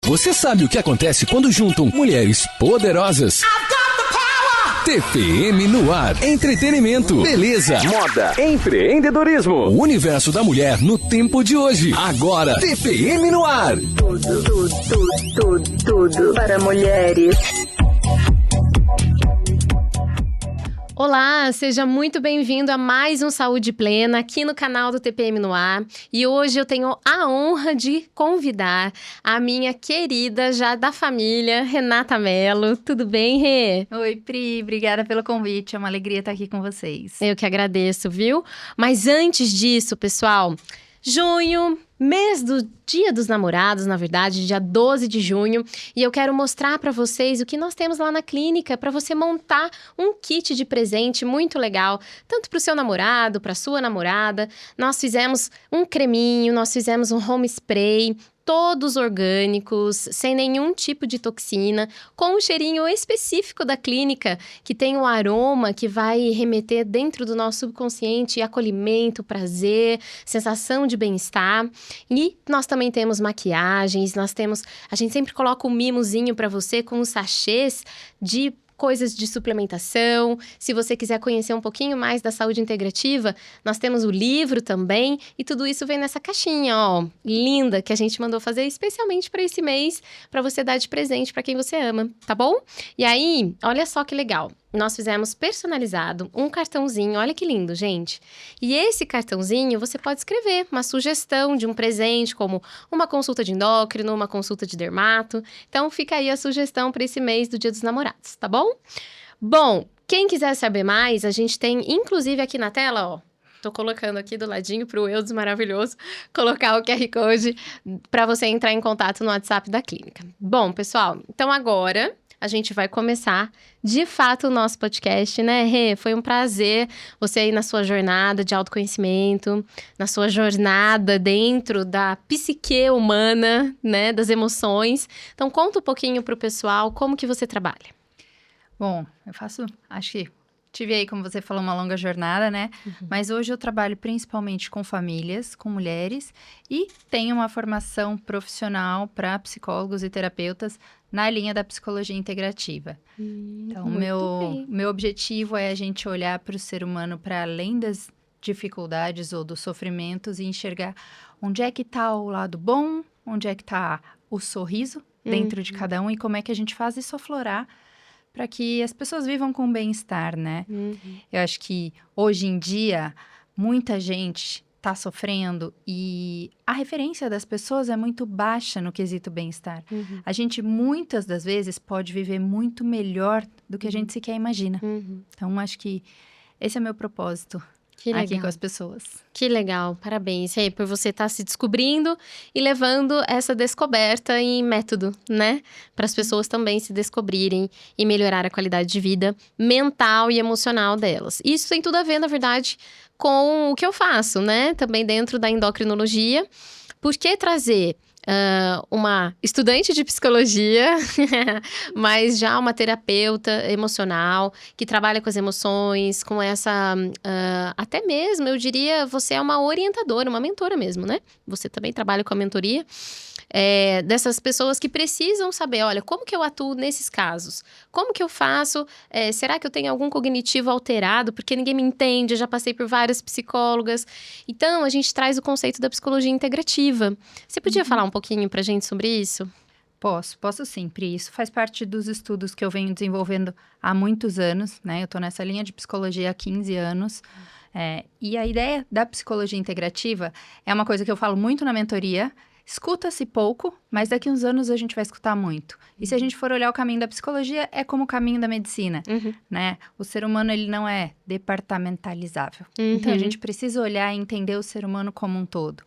Você sabe o que acontece quando juntam mulheres poderosas? TPM no ar. Entretenimento, beleza, moda, empreendedorismo. O universo da mulher no tempo de hoje. Agora, TPM no ar. Tudo para mulheres. Olá, seja muito bem-vindo a mais um Saúde Plena aqui no canal do TPM no Ar. E hoje eu tenho a honra de convidar a minha querida, já da família, Renata Mello. Tudo bem, Rê? Oi, Pri, obrigada pelo convite, é uma alegria estar aqui com vocês. Eu que agradeço, viu? Mas antes disso, pessoal, junho, mês do Dia dos Namorados, na verdade, dia 12 de junho, e eu quero mostrar para vocês o que nós temos lá na clínica para você montar um kit de presente muito legal, tanto para o seu namorado, para sua namorada. Nós fizemos um creminho, nós fizemos um home spray, todos orgânicos, sem nenhum tipo de toxina, com um cheirinho específico da clínica, que tem um aroma que vai remeter dentro do nosso subconsciente acolhimento, prazer, sensação de bem-estar. E nós também temos maquiagens, a gente sempre coloca um mimozinho para você com os sachês de coisas de suplementação. Se você quiser conhecer um pouquinho mais da saúde integrativa, nós temos o livro também, e tudo isso vem nessa caixinha, ó, linda, que a gente mandou fazer especialmente para esse mês, para você dar de presente para quem você ama, tá bom? E aí, olha só que legal. Nós fizemos personalizado um cartãozinho, olha que lindo, gente. E esse cartãozinho você pode escrever uma sugestão de um presente, como uma consulta de endócrino, uma consulta de dermato. Então fica aí a sugestão para esse mês do Dia dos Namorados, tá bom? Bom, quem quiser saber mais, a gente tem inclusive aqui na tela, ó. Tô colocando aqui do ladinho pro Eudes maravilhoso, colocar o QR Code para você entrar em contato no WhatsApp da clínica. Bom, pessoal, então agora a gente vai começar, de fato, o nosso podcast, né, Rê? Foi um prazer você aí na sua jornada de autoconhecimento, na sua jornada dentro da psique humana, né, das emoções. Então, conta um pouquinho pro pessoal como que você trabalha. Bom, acho que tive aí, como você falou, uma longa jornada, né? Mas hoje eu trabalho principalmente com famílias, com mulheres, e tenho uma formação profissional para psicólogos e terapeutas na linha da psicologia integrativa. Então, meu objetivo é a gente olhar para o ser humano para além das dificuldades ou dos sofrimentos e enxergar onde é que está o lado bom, onde é que está o sorriso dentro de cada um e como é que a gente faz isso aflorar para que as pessoas vivam com bem-estar, né? Eu acho que hoje em dia muita gente está sofrendo e a referência das pessoas é muito baixa no quesito bem-estar. A gente, muitas das vezes, pode viver muito melhor do que a gente sequer imagina. Então, acho que esse é o meu propósito aqui com as pessoas. Que legal, parabéns, Rê, por você estar se descobrindo e levando essa descoberta em método, né? Para as pessoas também se descobrirem e melhorar a qualidade de vida mental e emocional delas. Isso tem tudo a ver, na verdade, com o que eu faço, né? Também dentro da endocrinologia. Por que trazer uma estudante de psicologia, mas já uma terapeuta emocional, que trabalha com as emoções, com essa... até mesmo, eu diria, você é uma orientadora, uma mentora mesmo, né? Você também trabalha com a mentoria. Dessas pessoas que precisam saber, olha, como que eu atuo nesses casos? Como que eu faço? Será que eu tenho algum cognitivo alterado? Porque ninguém me entende, eu já passei por várias psicólogas. Então, a gente traz o conceito da psicologia integrativa. Você podia falar um pouquinho pra gente sobre isso? Posso sim, Pri. Isso faz parte dos estudos que eu venho desenvolvendo há muitos anos, né? Eu tô nessa linha de psicologia há 15 anos. E a ideia da psicologia integrativa é uma coisa que eu falo muito na mentoria. Escuta-se pouco, mas daqui a uns anos a gente vai escutar muito. E se a gente for olhar o caminho da psicologia, é como o caminho da medicina, né? O ser humano, ele não é departamentalizável. Então, a gente precisa olhar e entender o ser humano como um todo.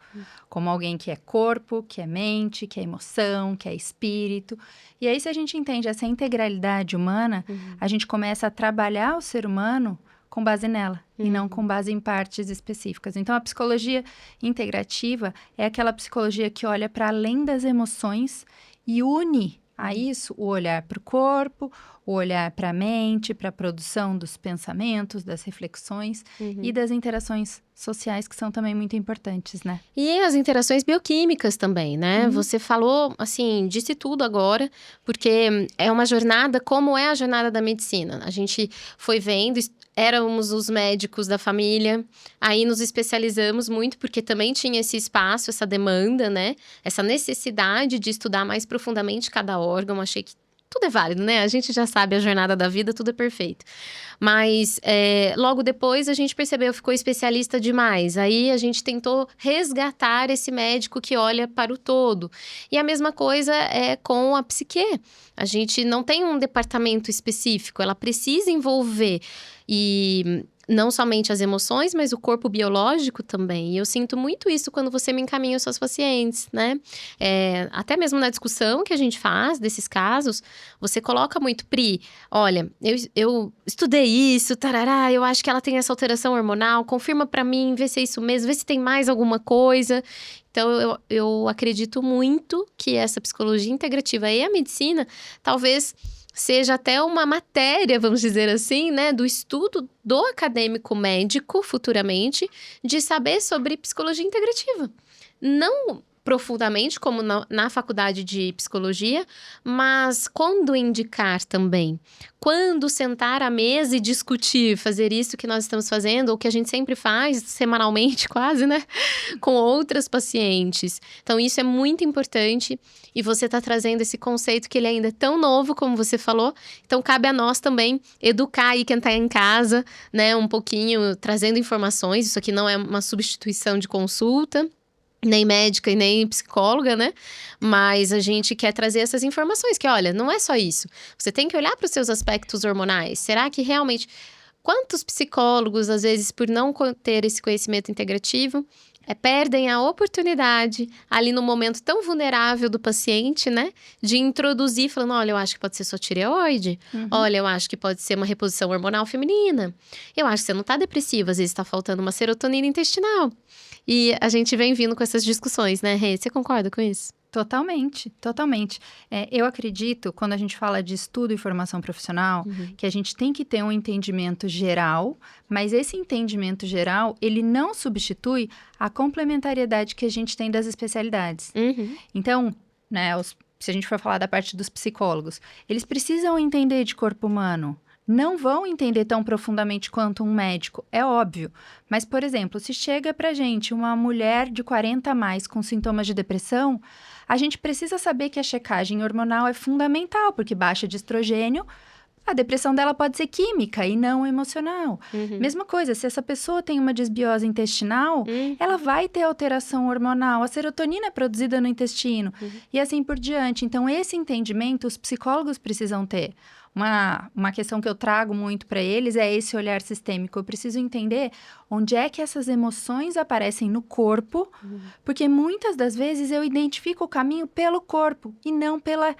Como alguém que é corpo, que é mente, que é emoção, que é espírito. E aí, se a gente entende essa integralidade humana, a gente começa a trabalhar o ser humano com base nela, e não com base em partes específicas. Então, a psicologia integrativa é aquela psicologia que olha para além das emoções e une a isso o olhar para o corpo, o olhar para a mente, para a produção dos pensamentos, das reflexões e das interações sociais que são também muito importantes, né? E as interações bioquímicas também, né? Você falou, assim, disse tudo agora, porque é uma jornada, como é a jornada da medicina. A gente foi vendo, éramos os médicos da família, aí nos especializamos muito, porque também tinha esse espaço, essa demanda, né? Essa necessidade de estudar mais profundamente cada órgão. Achei que tudo é válido, né? A gente já sabe a jornada da vida, tudo é perfeito. Mas logo depois a gente percebeu, ficou especialista demais. Aí a gente tentou resgatar esse médico que olha para o todo. E a mesma coisa é com a psique. A gente não tem um departamento específico, ela precisa envolver e não somente as emoções, mas o corpo biológico também. E eu sinto muito isso quando você me encaminha os seus pacientes, né? Até mesmo na discussão que a gente faz desses casos, você coloca muito, Pri, olha, eu estudei isso, tarará, eu acho que ela tem essa alteração hormonal, confirma pra mim, vê se é isso mesmo, vê se tem mais alguma coisa. Então, eu acredito muito que essa psicologia integrativa e a medicina, talvez seja até uma matéria, vamos dizer assim, né, do estudo do acadêmico médico, futuramente, de saber sobre psicologia integrativa. Não profundamente, como na faculdade de psicologia, mas quando indicar também. Quando sentar à mesa e discutir, fazer isso que nós estamos fazendo, ou que a gente sempre faz, semanalmente quase, né? Com outras pacientes. Então, isso é muito importante. E você está trazendo esse conceito que ele ainda é tão novo, como você falou. Então, cabe a nós também educar aí quem está em casa, né? Um pouquinho, trazendo informações. Isso aqui não é uma substituição de consulta, nem médica e nem psicóloga, né? Mas a gente quer trazer essas informações, que olha, não é só isso. Você tem que olhar para os seus aspectos hormonais. Será que realmente... Quantos psicólogos, às vezes, por não ter esse conhecimento integrativo, perdem a oportunidade, ali no momento tão vulnerável do paciente, né? De introduzir, falando, olha, eu acho que pode ser sua tireoide. Olha, eu acho que pode ser uma reposição hormonal feminina. Eu acho que você não está depressiva, às vezes está faltando uma serotonina intestinal. E a gente vem vindo com essas discussões, né, Rê? Você concorda com isso? Totalmente, totalmente. Eu acredito, quando a gente fala de estudo e formação profissional, que a gente tem que ter um entendimento geral, mas esse entendimento geral, ele não substitui a complementariedade que a gente tem das especialidades. Então, né, se a gente for falar da parte dos psicólogos, eles precisam entender de corpo humano. Não vão entender tão profundamente quanto um médico, é óbvio. Mas, por exemplo, se chega pra gente uma mulher de 40 a mais com sintomas de depressão, a gente precisa saber que a checagem hormonal é fundamental, porque baixa de estrogênio, a depressão dela pode ser química e não emocional. Mesma coisa, se essa pessoa tem uma disbiose intestinal, ela vai ter alteração hormonal, a serotonina é produzida no intestino e assim por diante. Então, esse entendimento os psicólogos precisam ter. Uma questão que eu trago muito para eles é esse olhar sistêmico. Eu preciso entender onde é que essas emoções aparecem no corpo, porque muitas das vezes eu identifico o caminho pelo corpo e não pela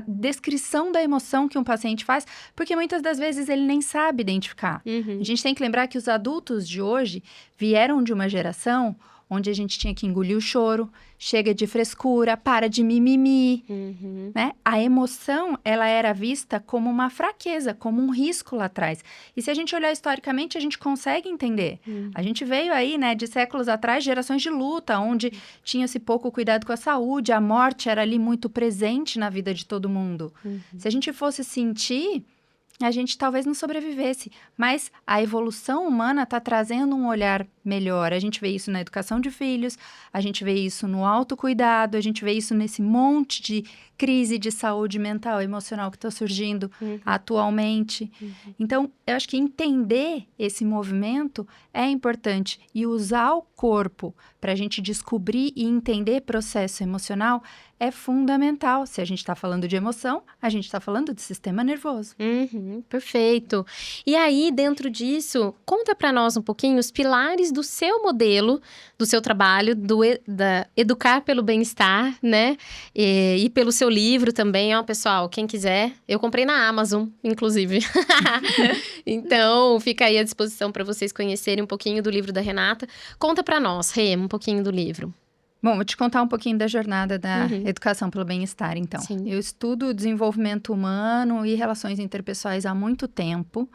descrição da emoção que um paciente faz, porque muitas das vezes ele nem sabe identificar. A gente tem que lembrar que os adultos de hoje vieram de uma geração onde a gente tinha que engolir o choro, chega de frescura, para de mimimi, né? A emoção, ela era vista como uma fraqueza, como um risco lá atrás. E se a gente olhar historicamente, a gente consegue entender. A gente veio aí, né, de séculos atrás, gerações de luta, onde tinha-se pouco cuidado com a saúde, a morte era ali muito presente na vida de todo mundo. Se a gente fosse sentir, a gente talvez não sobrevivesse, mas a evolução humana está trazendo um olhar melhor. A gente vê isso na educação de filhos, a gente vê isso no autocuidado, a gente vê isso nesse monte de crise de saúde mental e emocional que está surgindo atualmente. Então, eu acho que entender esse movimento é importante e usar o corpo para a gente descobrir e entender processo emocional é fundamental. Se a gente está falando de emoção, a gente está falando de sistema nervoso. Perfeito. E aí, dentro disso, conta para nós um pouquinho os pilares do seu modelo, do seu trabalho, da Educar pelo Bem-Estar, né? E pelo seu livro também, ó, pessoal, quem quiser. Eu comprei na Amazon, inclusive. Então, fica aí à disposição para vocês conhecerem um pouquinho do livro da Renata. Conta para nós, Rê, um pouquinho do livro. Bom, vou te contar um pouquinho da jornada da Educação pelo Bem-Estar, então. Sim. Eu estudo desenvolvimento humano e relações interpessoais há muito tempo,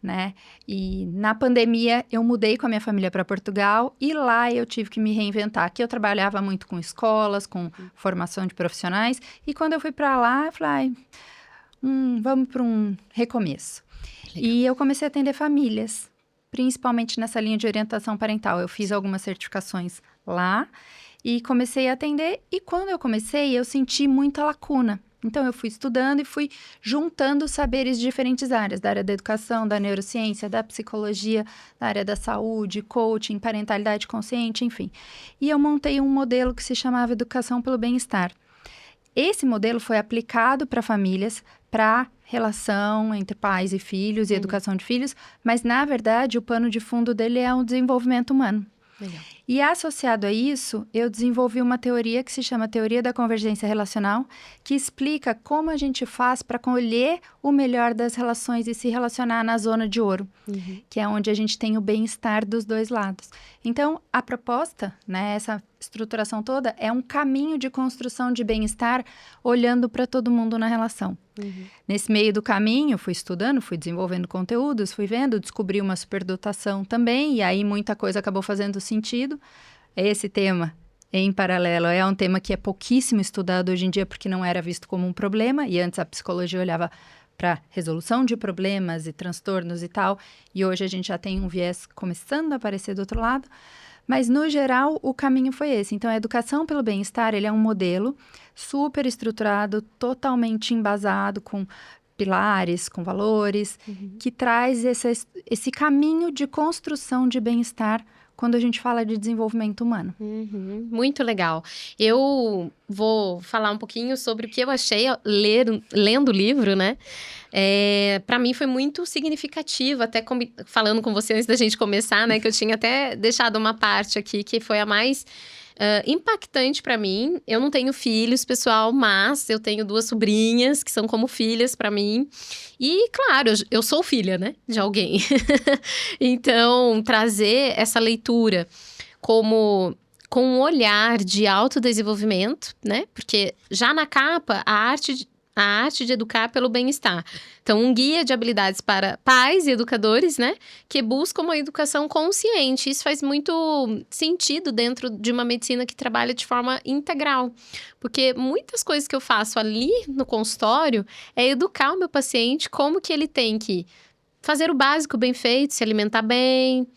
né? E na pandemia eu mudei com a minha família para Portugal e lá eu tive que me reinventar. Aqui eu trabalhava muito com escolas, com formação de profissionais e quando eu fui para lá, eu falei, vamos para um recomeço. Legal. E eu comecei a atender famílias, principalmente nessa linha de orientação parental. Eu fiz algumas certificações lá e comecei a atender e quando eu comecei eu senti muita lacuna. Então, eu fui estudando e fui juntando saberes de diferentes áreas, da área da educação, da neurociência, da psicologia, da área da saúde, coaching, parentalidade consciente, enfim. E eu montei um modelo que se chamava Educação pelo Bem-Estar. Esse modelo foi aplicado para famílias, para relação entre pais e filhos e educação de filhos, mas, na verdade, o pano de fundo dele é o desenvolvimento humano. Legal. E associado a isso, eu desenvolvi uma teoria que se chama Teoria da Convergência Relacional, que explica como a gente faz para colher o melhor das relações e se relacionar na zona de ouro, que é onde a gente tem o bem-estar dos dois lados. Então, a proposta, né, essa estruturação toda, é um caminho de construção de bem-estar olhando para todo mundo na relação. Nesse meio do caminho, fui estudando, fui desenvolvendo conteúdos, fui vendo, descobri uma superdotação também, e aí muita coisa acabou fazendo sentido. Esse tema, em paralelo, é um tema que é pouquíssimo estudado hoje em dia, porque não era visto como um problema, e antes a psicologia olhava para resolução de problemas e transtornos e tal, e hoje a gente já tem um viés começando a aparecer do outro lado. Mas, no geral, o caminho foi esse. Então, a educação pelo bem-estar, ele é um modelo super estruturado, totalmente embasado, com pilares, com valores, que traz esse caminho de construção de bem-estar quando a gente fala de desenvolvimento humano. Muito legal. Eu vou falar um pouquinho sobre o que eu achei lendo o livro, né? Para mim foi muito significativo, até falando com você antes da gente começar, né? Que eu tinha até deixado uma parte aqui que foi a mais impactante para mim. Eu não tenho filhos, pessoal, mas eu tenho 2 sobrinhas que são como filhas para mim. E, claro, eu sou filha, né? De alguém. Então, trazer essa leitura com um olhar de autodesenvolvimento, né? Porque já na capa, a arte de educar pelo bem-estar. Então, um guia de habilidades para pais e educadores, né? Que buscam uma educação consciente. Isso faz muito sentido dentro de uma medicina que trabalha de forma integral. Porque muitas coisas que eu faço ali no consultório é educar o meu paciente como que ele tem que fazer o básico bem feito, se alimentar bem,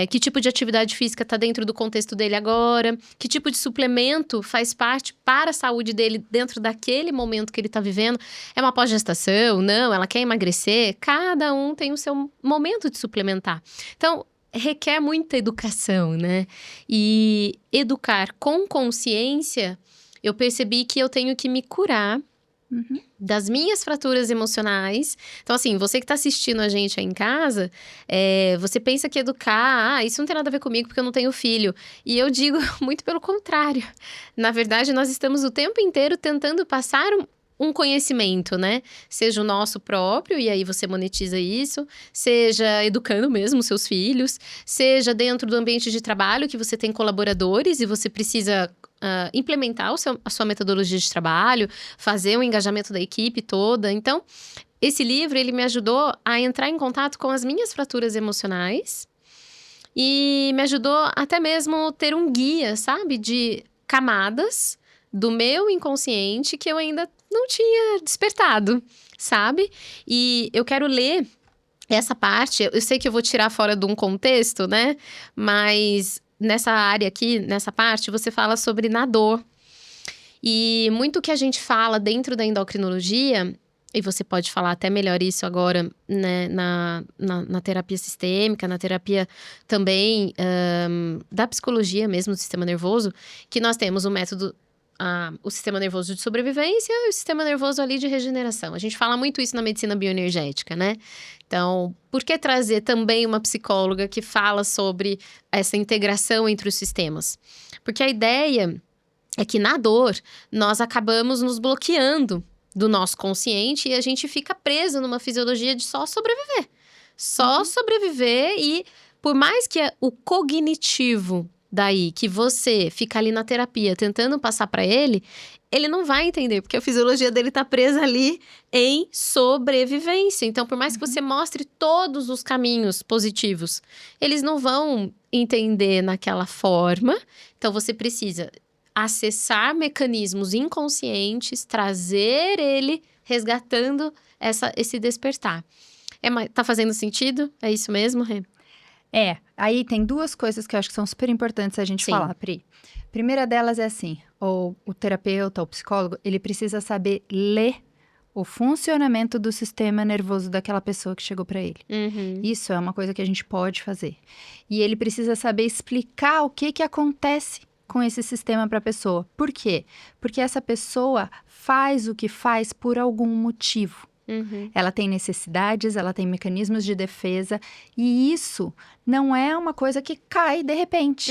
que tipo de atividade física está dentro do contexto dele agora, que tipo de suplemento faz parte para a saúde dele dentro daquele momento que ele está vivendo. É uma pós-gestação? Não, ela quer emagrecer? Cada um tem o seu momento de suplementar. Então, requer muita educação, né? E educar com consciência, eu percebi que eu tenho que me curar das minhas fraturas emocionais. Então, assim, você que tá assistindo a gente aí em casa, você pensa que educar, isso não tem nada a ver comigo porque eu não tenho filho. E eu digo muito pelo contrário. Na verdade, nós estamos o tempo inteiro tentando passar um conhecimento, né? Seja o nosso próprio, e aí você monetiza isso, seja educando mesmo seus filhos, seja dentro do ambiente de trabalho, que você tem colaboradores e você precisa implementar a sua metodologia de trabalho, fazer o engajamento da equipe toda. Então, esse livro, ele me ajudou a entrar em contato com as minhas fraturas emocionais e me ajudou até mesmo ter um guia, sabe? De camadas do meu inconsciente que eu ainda não tinha despertado, sabe? E eu quero ler essa parte, eu sei que eu vou tirar fora de um contexto, né? Mas nessa área aqui, nessa parte, você fala sobre na dor. E muito que a gente fala dentro da endocrinologia, e você pode falar até melhor isso agora, né, na terapia sistêmica, na terapia também da psicologia mesmo, do sistema nervoso, que nós temos o método, o sistema nervoso de sobrevivência e o sistema nervoso ali de regeneração. A gente fala muito isso na medicina bioenergética, né? Então, por que trazer também uma psicóloga que fala sobre essa integração entre os sistemas? Porque a ideia é que na dor, nós acabamos nos bloqueando do nosso consciente e a gente fica preso numa fisiologia de só sobreviver. Só sobreviver e, por mais que o cognitivo daí, que você fica ali na terapia tentando passar para ele, ele não vai entender, porque a fisiologia dele tá presa ali em sobrevivência. Então, por mais que você mostre todos os caminhos positivos, eles não vão entender naquela forma. Então, você precisa acessar mecanismos inconscientes, trazer ele resgatando esse despertar. Tá fazendo sentido? É isso mesmo, Rê? Aí tem duas coisas que eu acho que são super importantes a gente falar, Pri. Primeira delas é assim, o terapeuta, o psicólogo, ele precisa saber ler o funcionamento do sistema nervoso daquela pessoa que chegou para ele. Isso é uma coisa que a gente pode fazer. E ele precisa saber explicar o que acontece com esse sistema para a pessoa. Por quê? Porque essa pessoa faz o que faz por algum motivo. Ela tem necessidades, ela tem mecanismos de defesa, e isso não é uma coisa que cai de repente.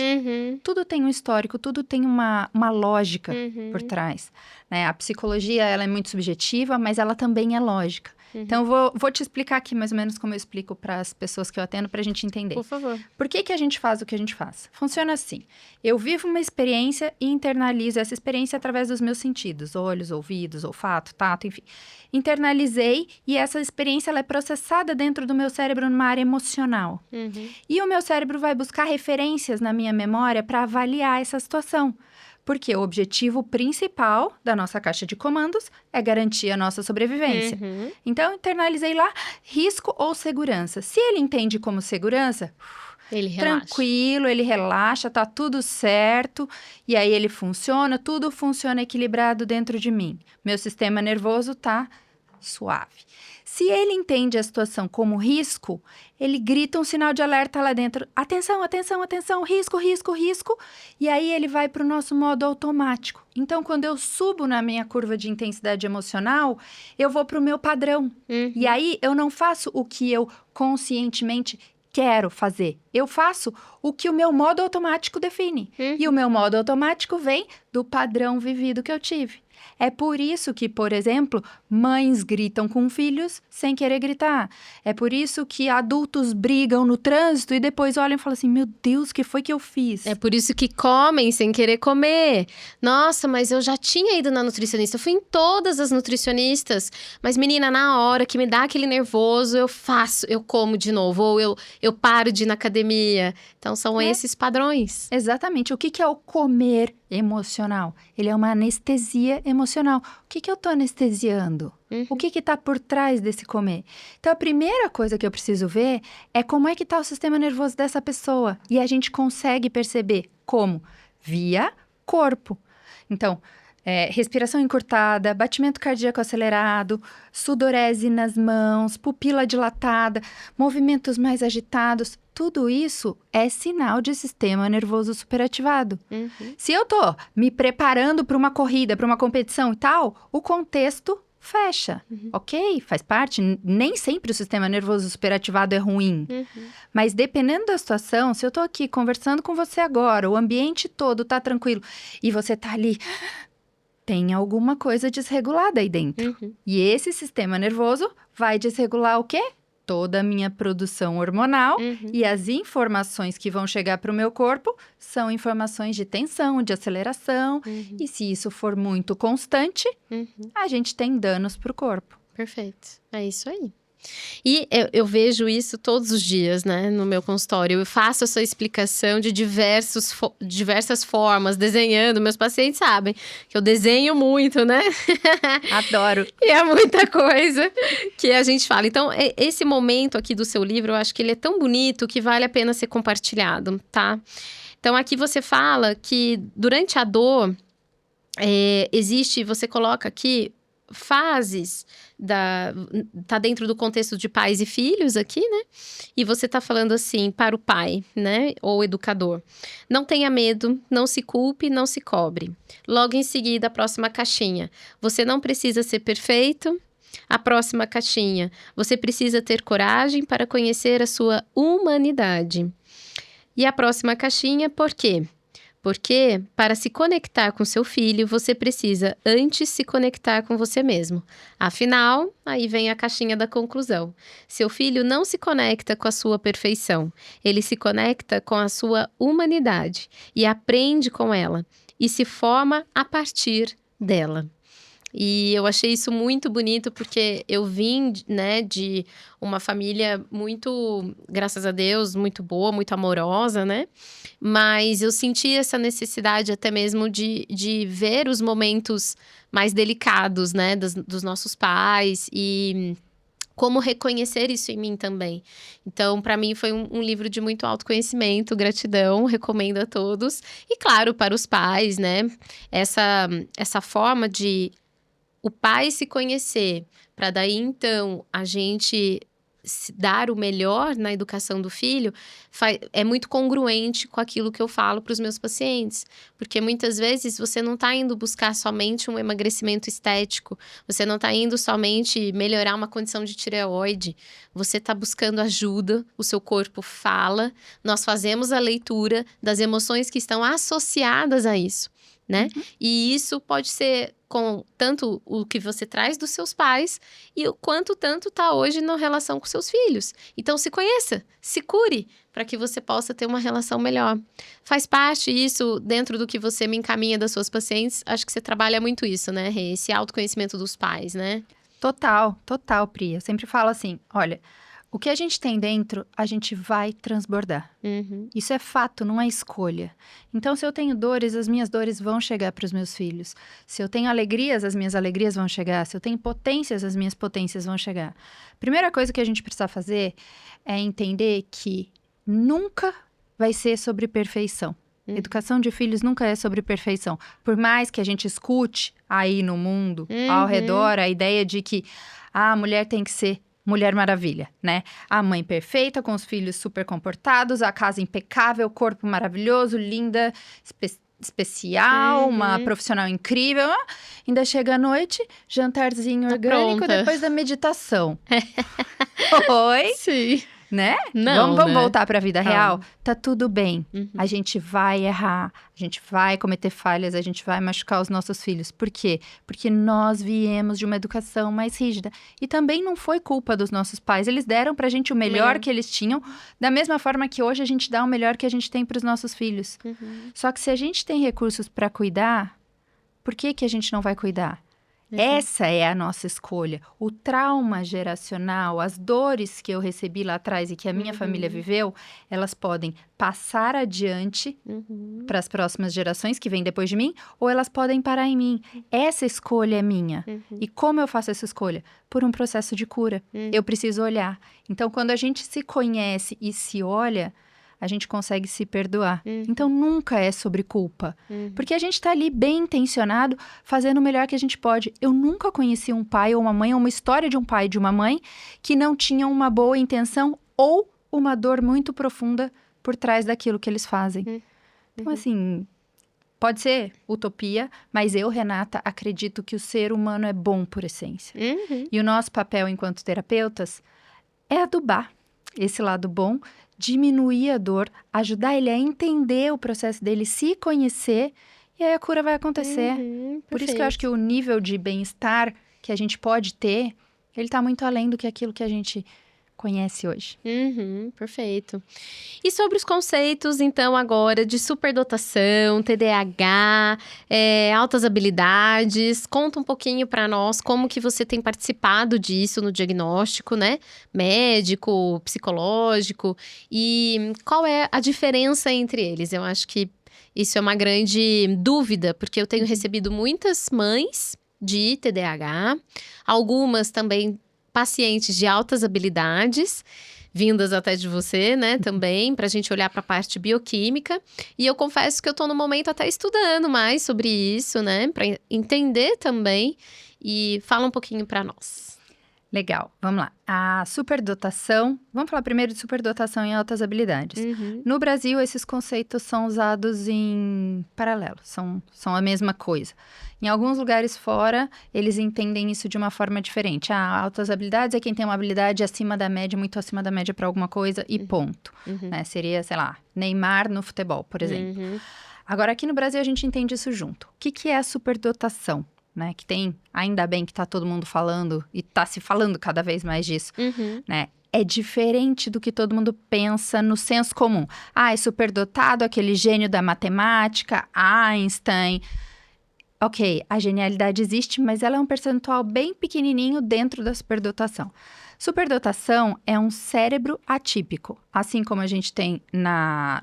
Tudo tem um histórico, tudo tem uma lógica por trás, né? A psicologia, ela é muito subjetiva, mas ela também é lógica. Então, eu vou te explicar aqui mais ou menos como eu explico para as pessoas que eu atendo, para a gente entender. Por favor. Por que a gente faz o que a gente faz? Funciona assim. Eu vivo uma experiência e internalizo essa experiência através dos meus sentidos. Olhos, ouvidos, olfato, tato, enfim. Internalizei e essa experiência ela é processada dentro do meu cérebro numa área emocional. E o meu cérebro vai buscar referências na minha memória para avaliar essa situação. Porque o objetivo principal da nossa caixa de comandos é garantir a nossa sobrevivência. Então, eu internalizei lá risco ou segurança. Se ele entende como segurança, ele relaxa. Tranquilo, ele relaxa, tá tudo certo. E aí ele funciona, tudo funciona equilibrado dentro de mim. Meu sistema nervoso tá suave. Se ele entende a situação como risco, ele grita um sinal de alerta lá dentro. Atenção, atenção, atenção, risco, risco, risco. E aí ele vai para o nosso modo automático. Então, quando eu subo na minha curva de intensidade emocional, eu vou para o meu padrão. E aí eu não faço o que eu conscientemente quero fazer. Eu faço o que o meu modo automático define. E o meu modo automático vem do padrão vivido que eu tive. É por isso que, por exemplo, mães gritam com filhos sem querer gritar. É por isso que adultos brigam no trânsito e depois olham e falam assim, meu Deus, o que foi que eu fiz? É por isso que comem sem querer comer. Nossa, mas eu já tinha ido na nutricionista. Eu fui em todas as nutricionistas. Mas, menina, na hora que me dá aquele nervoso, eu como de novo. Ou eu paro de ir na academia. Então, são esses padrões. Exatamente. O que é o comer emocional? Ele é uma anestesia emocional. O que eu tô anestesiando? O que está por trás desse comer? Então, a primeira coisa que eu preciso ver é como é que está o sistema nervoso dessa pessoa. E a gente consegue perceber como? Via corpo. Então, respiração encurtada, batimento cardíaco acelerado, sudorese nas mãos, pupila dilatada, movimentos mais agitados. Tudo isso é sinal de sistema nervoso superativado. Se eu tô me preparando para uma corrida, para uma competição e tal, o contexto fecha, ok? Faz parte. Nem sempre o sistema nervoso superativado é ruim. Mas dependendo da situação, se eu tô aqui conversando com você agora, o ambiente todo tá tranquilo e você tá ali, tem alguma coisa desregulada aí dentro. E esse sistema nervoso vai desregular o quê? Toda a minha produção hormonal e as informações que vão chegar para o meu corpo são informações de tensão, de aceleração. E se isso for muito constante, a gente tem danos para o corpo. Perfeito. É isso aí. E eu vejo isso todos os dias, né, no meu consultório. Eu faço essa explicação de diversas formas, desenhando. Meus pacientes sabem que eu desenho muito, né? Adoro. E é muita coisa que a gente fala. Então, esse momento aqui do seu livro, eu acho que ele é tão bonito que vale a pena ser compartilhado, tá? Então, aqui você fala que durante a dor, você coloca aqui fases tá dentro do contexto de pais e filhos aqui, né? E você tá falando assim, para o pai, né? Ou educador. Não tenha medo, não se culpe, não se cobre. Logo em seguida, a próxima caixinha. Você não precisa ser perfeito. A próxima caixinha. Você precisa ter coragem para conhecer a sua humanidade. E a próxima caixinha, por quê? Porque, para se conectar com seu filho, você precisa antes se conectar com você mesmo. Afinal, aí vem a caixinha da conclusão. Seu filho não se conecta com a sua perfeição. Ele se conecta com a sua humanidade e aprende com ela. E se forma a partir dela. E eu achei isso muito bonito, porque eu vim, né, de uma família muito, graças a Deus, muito boa, muito amorosa, né? Mas eu senti essa necessidade até mesmo de ver os momentos mais delicados, né, dos nossos pais e como reconhecer isso em mim também. Então, para mim, foi um livro de muito autoconhecimento, gratidão, recomendo a todos. E, claro, para os pais, né, essa forma de o pai se conhecer, para daí então a gente dar o melhor na educação do filho, é muito congruente com aquilo que eu falo para os meus pacientes. Porque muitas vezes você não está indo buscar somente um emagrecimento estético, você não está indo somente melhorar uma condição de tireoide, você está buscando ajuda, o seu corpo fala, nós fazemos a leitura das emoções que estão associadas a isso, né? E isso pode ser com tanto o que você traz dos seus pais e o quanto tanto tá hoje na relação com seus filhos. Então, se conheça, se cure, para que você possa ter uma relação melhor. Faz parte isso dentro do que você me encaminha das suas pacientes. Acho que você trabalha muito isso, né, Rê? Esse autoconhecimento dos pais, né? Total, Pri. Eu sempre falo assim, olha, o que a gente tem dentro, a gente vai transbordar. Isso é fato, não é escolha. Então, se eu tenho dores, as minhas dores vão chegar para os meus filhos. Se eu tenho alegrias, as minhas alegrias vão chegar. Se eu tenho potências, as minhas potências vão chegar. Primeira coisa que a gente precisa fazer é entender que nunca vai ser sobre perfeição. Educação de filhos nunca é sobre perfeição. Por mais que a gente escute aí no mundo, ao redor, a ideia de que a mulher tem que ser Mulher Maravilha, né? A mãe perfeita, com os filhos super comportados, a casa impecável, corpo maravilhoso, linda, especial, uma profissional incrível. Ainda chega à noite, jantarzinho orgânico, pronta. Depois da meditação. Oi? Sim. Né? Não, vamos né? voltar para a vida real? Tá tudo bem. A gente vai errar, a gente vai cometer falhas, a gente vai machucar os nossos filhos. Por quê? Porque nós viemos de uma educação mais rígida. E também não foi culpa dos nossos pais. Eles deram pra gente o melhor que eles tinham, da mesma forma que hoje a gente dá o melhor que a gente tem pros nossos filhos. Só que se a gente tem recursos para cuidar, por que a gente não vai cuidar? Essa é a nossa escolha. O trauma geracional, as dores que eu recebi lá atrás e que a minha família viveu, elas podem passar adiante para as próximas gerações que vêm depois de mim, ou elas podem parar em mim. Essa escolha é minha. E como eu faço essa escolha? Por um processo de cura. Eu preciso olhar. Então, quando a gente se conhece e se olha, a gente consegue se perdoar. Então, nunca é sobre culpa. Porque a gente tá ali bem intencionado, fazendo o melhor que a gente pode. Eu nunca conheci um pai ou uma mãe, ou uma história de um pai e de uma mãe, que não tinham uma boa intenção ou uma dor muito profunda por trás daquilo que eles fazem. Então, assim, pode ser utopia, mas eu, Renata, acredito que o ser humano é bom por essência. E o nosso papel enquanto terapeutas é adubar esse lado bom, diminuir a dor, ajudar ele a entender o processo dele, se conhecer, e aí a cura vai acontecer. Por isso que eu acho que o nível de bem-estar que a gente pode ter, ele tá muito além do que aquilo que a gente conhece hoje. Perfeito. E sobre os conceitos, então, agora, de superdotação, TDAH, altas habilidades, conta um pouquinho para nós como que você tem participado disso no diagnóstico, né? Médico, psicológico, e qual é a diferença entre eles? Eu acho que isso é uma grande dúvida, porque eu tenho recebido muitas mães de TDAH, algumas também pacientes de altas habilidades, vindas até de você, né, também, pra gente olhar pra parte bioquímica. E eu confesso que eu tô no momento até estudando mais sobre isso, né, pra entender também. E fala um pouquinho pra nós. Legal, vamos lá. A superdotação, vamos falar primeiro de superdotação em altas habilidades. No Brasil, esses conceitos são usados em paralelo, são a mesma coisa. Em alguns lugares fora, eles entendem isso de uma forma diferente. Altas habilidades é quem tem uma habilidade acima da média, muito acima da média para alguma coisa e ponto. Né? Seria, sei lá, Neymar no futebol, por exemplo. Agora, aqui no Brasil, a gente entende isso junto. O que é a superdotação? Né, que tem, ainda bem que tá todo mundo falando e tá se falando cada vez mais disso, né? É diferente do que todo mundo pensa no senso comum. É superdotado, aquele gênio da matemática, Einstein. ok, a genialidade existe, mas ela é um percentual bem pequenininho dentro da superdotação. Superdotação é um cérebro atípico, assim como a gente tem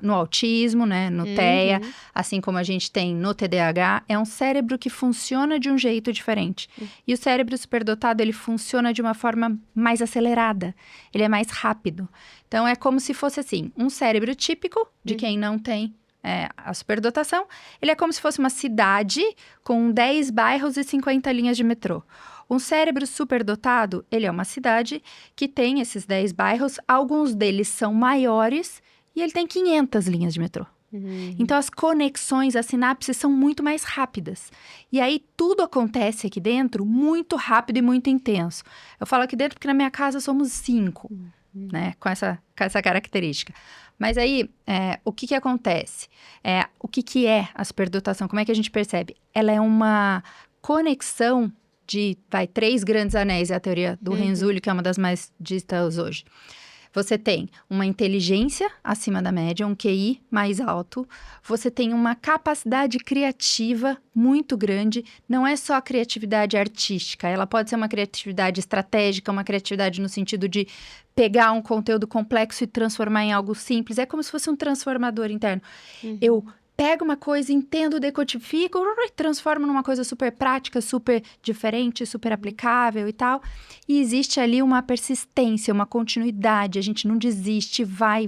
no autismo, né, no TEA, assim como a gente tem no TDAH, é um cérebro que funciona de um jeito diferente. E o cérebro superdotado, ele funciona de uma forma mais acelerada, ele é mais rápido. Então, é como se fosse assim, um cérebro típico de quem não tem a superdotação, ele é como se fosse uma cidade com 10 bairros e 50 linhas de metrô. Um cérebro superdotado, ele é uma cidade que tem esses 10 bairros, alguns deles são maiores e ele tem 500 linhas de metrô. Então, as conexões, as sinapses são muito mais rápidas. E aí, tudo acontece aqui dentro muito rápido e muito intenso. Eu falo aqui dentro porque na minha casa somos 5, né? Com essa característica. Mas aí, o que acontece? O que é a superdotação? Como é que a gente percebe? Ela é uma conexão de 3 grandes anéis, é a teoria do Renzulli, que é uma das mais ditas hoje. Você tem uma inteligência acima da média, um QI mais alto. Você tem uma capacidade criativa muito grande. Não é só a criatividade artística, ela pode ser uma criatividade estratégica, uma criatividade no sentido de pegar um conteúdo complexo e transformar em algo simples. É como se fosse um transformador interno. Eu pego uma coisa, entendo, decodifico e transformo numa coisa super prática, super diferente, super aplicável e tal. E existe ali uma persistência, uma continuidade. A gente não desiste, vai.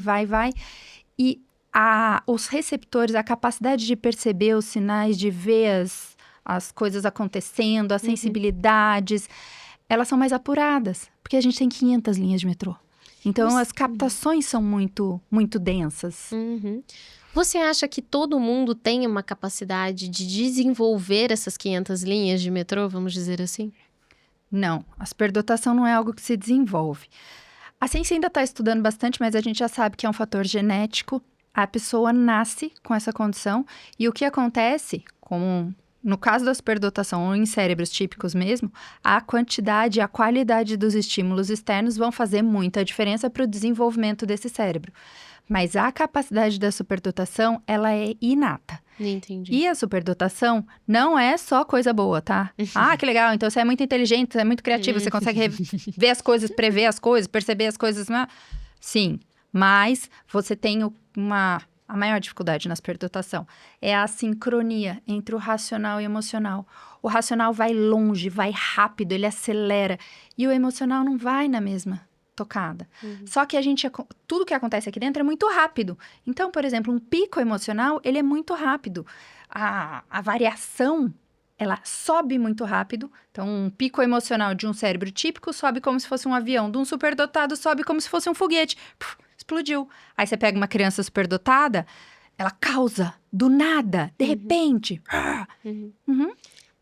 E os receptores, a capacidade de perceber os sinais, de ver as coisas acontecendo, as sensibilidades, elas são mais apuradas. Porque a gente tem 500 linhas de metrô. Então, as captações são muito, muito densas. Você acha que todo mundo tem uma capacidade de desenvolver essas 500 linhas de metrô, vamos dizer assim? Não, a superdotação não é algo que se desenvolve. A ciência ainda está estudando bastante, mas a gente já sabe que é um fator genético. A pessoa nasce com essa condição e o que acontece, como no caso da superdotação ou em cérebros típicos mesmo, a quantidade e a qualidade dos estímulos externos vão fazer muita diferença para o desenvolvimento desse cérebro. Mas a capacidade da superdotação, ela é inata. Entendi. E a superdotação não é só coisa boa, tá? Ah, que legal, então você é muito inteligente, você é muito criativo, você consegue ver as coisas, prever as coisas, perceber as coisas. Sim, mas você tem a maior dificuldade na superdotação é a sincronia entre o racional e o emocional. O racional vai longe, vai rápido, ele acelera. E o emocional não vai na mesma tocada. Só que tudo que acontece aqui dentro é muito rápido. Então, por exemplo, um pico emocional, ele é muito rápido. A variação, ela sobe muito rápido. Então, um pico emocional de um cérebro típico sobe como se fosse um avião. De um superdotado, sobe como se fosse um foguete. Puf, explodiu. Aí você pega uma criança superdotada, ela causa do nada, de repente.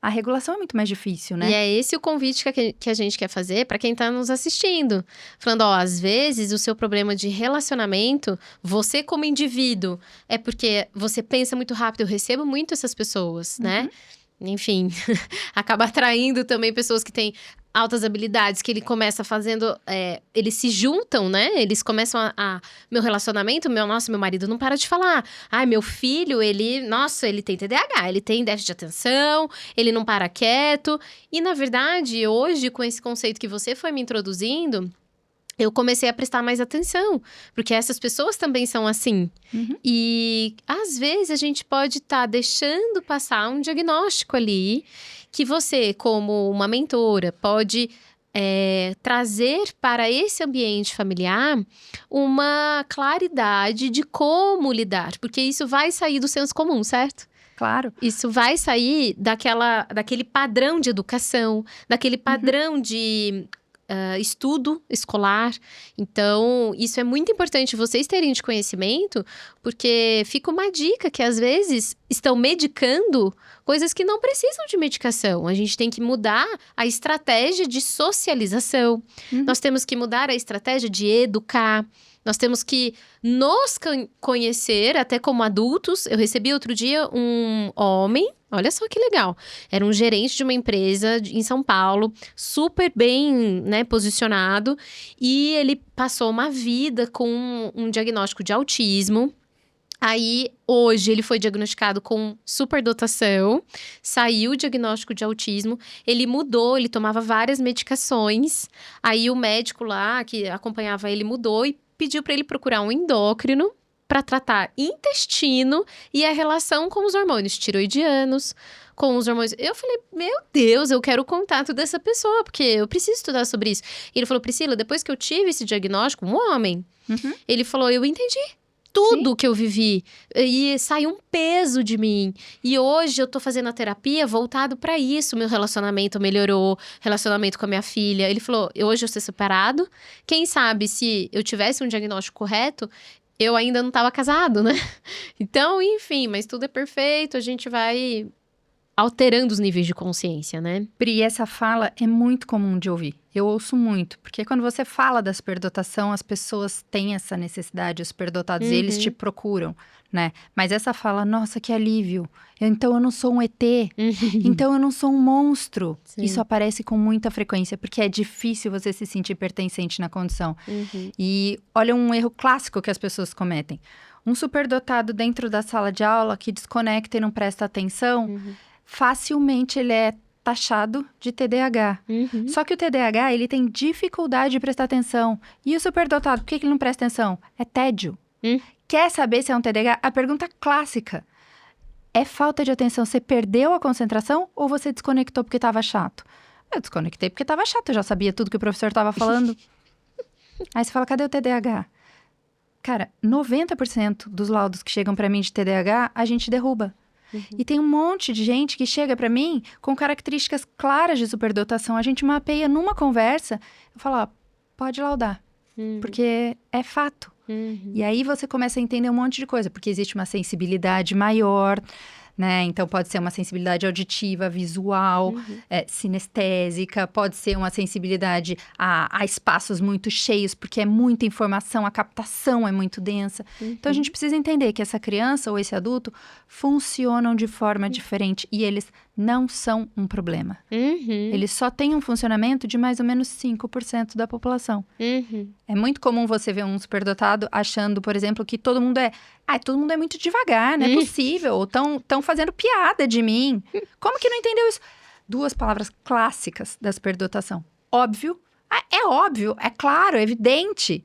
A regulação é muito mais difícil, né? E é esse o convite que a gente quer fazer para quem tá nos assistindo. Falando, às vezes o seu problema de relacionamento, você como indivíduo, é porque você pensa muito rápido. Eu recebo muito essas pessoas, né? Enfim, acaba atraindo também pessoas que têm altas habilidades, que ele começa fazendo, eles se juntam, né? Eles começam meu relacionamento, meu marido não para de falar. Ai, meu filho, ele tem TDAH, ele tem déficit de atenção, ele não para quieto. E, na verdade, hoje, com esse conceito que você foi me introduzindo, eu comecei a prestar mais atenção, porque essas pessoas também são assim. E, às vezes, a gente pode estar deixando passar um diagnóstico ali, que você, como uma mentora, pode trazer para esse ambiente familiar uma claridade de como lidar, porque isso vai sair do senso comum, certo? Claro. Isso vai sair daquele padrão de educação, daquele padrão de estudo escolar. Então, isso é muito importante vocês terem de conhecimento, porque fica uma dica que, às vezes, estão medicando coisas que não precisam de medicação. A gente tem que mudar a estratégia de socialização. Nós temos que mudar a estratégia de educar. Nós temos que nos conhecer até como adultos. Eu recebi outro dia um homem, olha só que legal. Era um gerente de uma empresa em São Paulo, super bem, né, posicionado. E ele passou uma vida com um diagnóstico de autismo. Aí, hoje, ele foi diagnosticado com superdotação, saiu o diagnóstico de autismo, ele mudou, ele tomava várias medicações. Aí, o médico lá, que acompanhava ele, mudou e pediu para ele procurar um endócrino para tratar intestino e a relação com os hormônios tiroidianos, com os hormônios. Eu falei, meu Deus, eu quero o contato dessa pessoa, porque eu preciso estudar sobre isso. E ele falou, Priscila, depois que eu tive esse diagnóstico, um homem, ele falou, eu entendi tudo que eu vivi. E saiu um peso de mim. E hoje eu tô fazendo a terapia voltado pra isso. Meu relacionamento melhorou, relacionamento com a minha filha. Ele falou, hoje eu sou separado. Quem sabe se eu tivesse um diagnóstico correto, eu ainda não tava casado, né? Então, enfim, mas tudo é perfeito. A gente vai alterando os níveis de consciência, né? Pri, essa fala é muito comum de ouvir. Eu ouço muito, porque quando você fala da superdotação, as pessoas têm essa necessidade, os superdotados, e eles te procuram, né? Mas essa fala, nossa, que alívio. Então eu não sou um ET, então eu não sou um monstro. Sim. Isso aparece com muita frequência, porque é difícil você se sentir pertencente na condição. E olha um erro clássico que as pessoas cometem. Um superdotado dentro da sala de aula que desconecta e não presta atenção, facilmente ele é taxado de TDAH. Só que o TDAH, ele tem dificuldade de prestar atenção. E o superdotado, por que ele não presta atenção? É tédio. Quer saber se é um TDAH? A pergunta clássica. É falta de atenção. Você perdeu a concentração ou você desconectou porque estava chato? Eu desconectei porque estava chato. Eu já sabia tudo que o professor estava falando. Aí você fala, cadê o TDAH? Cara, 90% dos laudos que chegam para mim de TDAH, a gente derruba. E tem um monte de gente que chega para mim com características claras de superdotação. A gente mapeia numa conversa. Eu falo, ó, pode laudar, porque é fato. E aí você começa a entender um monte de coisa, porque existe uma sensibilidade maior, né? Então pode ser uma sensibilidade auditiva, visual, sinestésica, pode ser uma sensibilidade a espaços muito cheios, porque é muita informação, a captação é muito densa. Então a gente precisa entender que essa criança ou esse adulto funcionam de forma diferente e eles não são um problema. Eles só têm um funcionamento de mais ou menos 5% da população. É muito comum você ver um superdotado achando, por exemplo, que todo mundo é muito devagar, não é possível, ou tão fazendo piada de mim. Como que não entendeu isso? 2 palavras clássicas da superdotação. Óbvio. É óbvio, é claro, é evidente.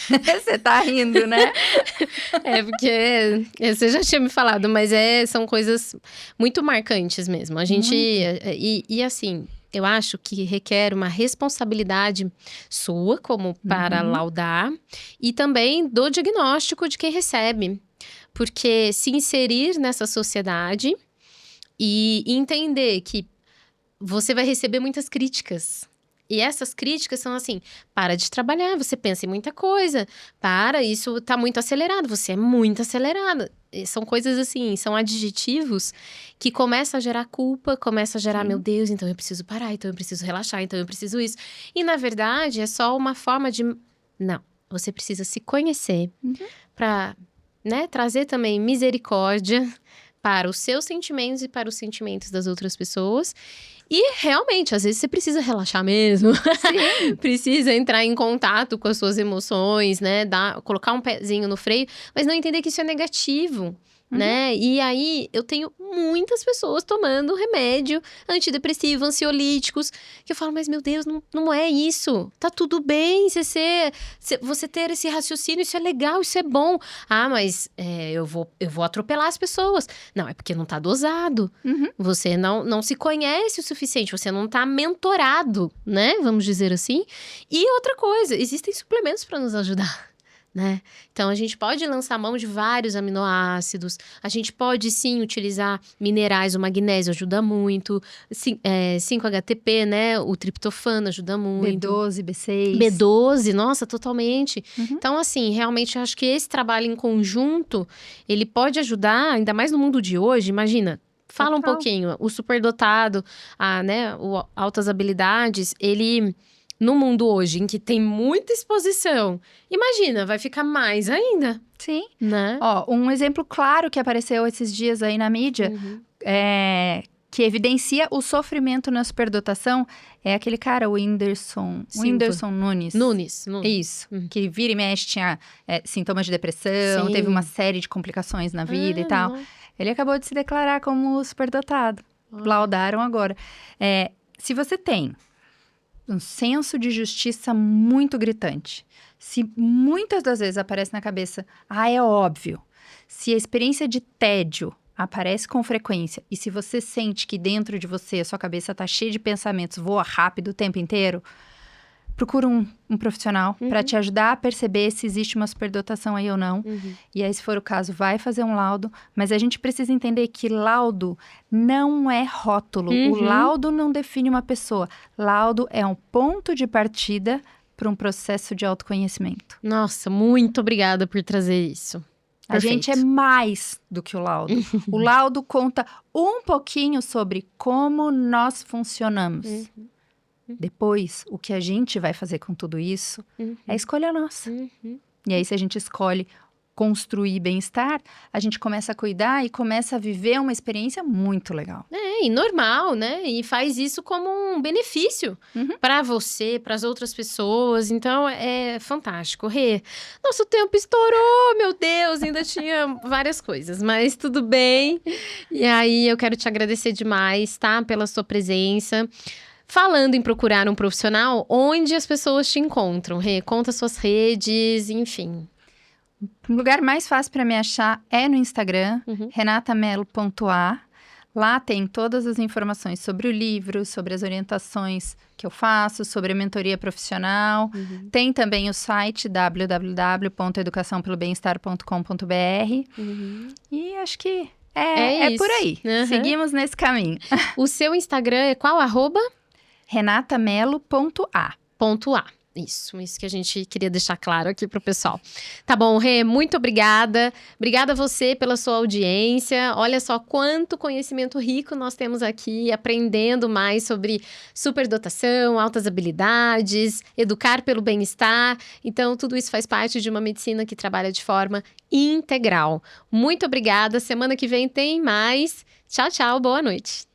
Você tá rindo, né? É, porque você já tinha me falado, mas são coisas muito marcantes mesmo. A gente, e assim, eu acho que requer uma responsabilidade sua, como para laudar, e também do diagnóstico de quem recebe. Porque se inserir nessa sociedade e entender que você vai receber muitas críticas. E essas críticas são assim, para de trabalhar, você pensa em muita coisa, isso tá muito acelerado, você é muito acelerado. E são coisas assim, são adjetivos que começam a gerar culpa, começam a gerar, meu Deus, então eu preciso parar, então eu preciso relaxar, então eu preciso isso. E na verdade é só uma forma de, não, você precisa se conhecer para, né, trazer também misericórdia para os seus sentimentos e para os sentimentos das outras pessoas. E realmente, às vezes você precisa relaxar mesmo. Precisa entrar em contato com as suas emoções, né? Colocar um pezinho no freio, mas não entender que isso é negativo. Né? E aí, eu tenho muitas pessoas tomando remédio antidepressivo, ansiolíticos, que eu falo, mas meu Deus, não é isso. Tá tudo bem você ter esse raciocínio, isso é legal, isso é bom. Ah, mas eu vou atropelar as pessoas. Não, é porque não tá dosado. Você não se conhece o suficiente, você não tá mentorado, né? Vamos dizer assim. E outra coisa, existem suplementos para nos ajudar. Né? Então, a gente pode lançar mão de vários aminoácidos, a gente pode sim utilizar minerais, o magnésio ajuda muito, 5-HTP, né? O triptofano ajuda muito. B12, B6. B12, nossa, totalmente. Então, assim, realmente eu acho que esse trabalho em conjunto, ele pode ajudar, ainda mais no mundo de hoje, imagina. Fala um pouquinho, o superdotado, né? O altas habilidades, ele... No mundo hoje, em que tem muita exposição, imagina, vai ficar mais ainda. Sim. Né? Ó, um exemplo claro que apareceu esses dias aí na mídia, que evidencia o sofrimento na superdotação é aquele cara, o Whindersson Nunes. Nunes. Isso, que vira e mexe, tinha sintomas de depressão, Sim. teve uma série de complicações na vida e tal. Não. Ele acabou de se declarar como superdotado. Laudaram agora. Se você tem um senso de justiça muito gritante, se muitas das vezes aparece na cabeça, é óbvio. Se a experiência de tédio aparece com frequência, e se você sente que dentro de você a sua cabeça tá cheia de pensamentos, voa rápido o tempo inteiro, procura um profissional para te ajudar a perceber se existe uma superdotação aí ou não. E aí, se for o caso, vai fazer um laudo. Mas a gente precisa entender que laudo não é rótulo. O laudo não define uma pessoa. Laudo é um ponto de partida para um processo de autoconhecimento. Nossa, muito obrigada por trazer isso. A Perfeito. gente é mais do que o laudo. O laudo conta um pouquinho sobre como nós funcionamos. Depois, o que a gente vai fazer com tudo isso é escolha nossa. E aí, se a gente escolhe construir bem-estar, a gente começa a cuidar e começa a viver uma experiência muito legal. E normal, né? E faz isso como um benefício para você, para as outras pessoas. Então, é fantástico. Rê, nosso tempo estourou, meu Deus, ainda tinha várias coisas, mas tudo bem. E aí, eu quero te agradecer demais, tá? Pela sua presença. Falando em procurar um profissional, onde as pessoas te encontram? Rê, conta suas redes, enfim. O lugar mais fácil para me achar é no Instagram, renatamelo.a. Lá tem todas as informações sobre o livro, sobre as orientações que eu faço, sobre a mentoria profissional. Tem também o site www.educaçãopelobemestar.com.br. E acho que é por aí. Seguimos nesse caminho. O seu Instagram é qual? renatamelo.a. Isso que a gente queria deixar claro aqui pro pessoal. Tá bom, Rê, muito obrigada. Obrigada a você pela sua audiência. Olha só quanto conhecimento rico nós temos aqui, aprendendo mais sobre superdotação, altas habilidades, educar pelo bem-estar. Então, tudo isso faz parte de uma medicina que trabalha de forma integral. Muito obrigada. Semana que vem tem mais. Tchau, tchau. Boa noite.